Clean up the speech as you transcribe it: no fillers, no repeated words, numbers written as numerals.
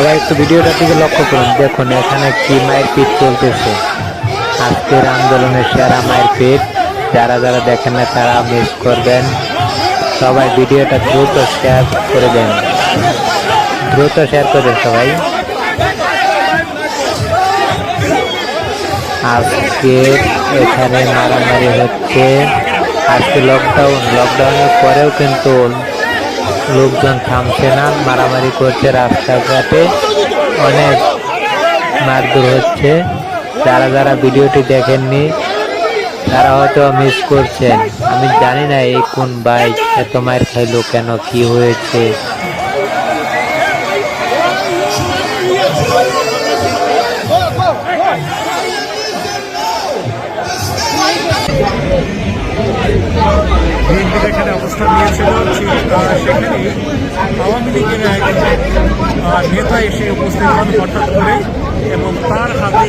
সবাই একটু ভিডিওটার দিকে লক্ষ্য করুন, দেখুন এখানে কি মারপিট চলতেছে। আজকের আন্দোলনের সেরা মারপিট। যারা যারা দেখেন না তারা মিস করবেন। সবাই ভিডিওটা দ্রুত শেয়ার করে দেন, দ্রুত শেয়ার করে দেন সবাই। আজকে এখানে মারামারি হচ্ছে। আজকে লকডাউনের পরেও কিন্তু লোকজন থামছে না, মারামারি করছে, রাস্তাঘাটে অনেক মারধর হচ্ছে। যারা যারা ভিডিওটি দেখেননি তারা হয়তো মিস করছেন। আমি জানি না এই কোন বাইক এত মার খাইলো কেন, কি হয়েছে। বিএনপি যেখানে অবস্থান নিয়েছিল সেখানেই আওয়ামী লীগের একজন নেতা এসে উপস্থিত হন হঠাৎ করে এবং তার হাতে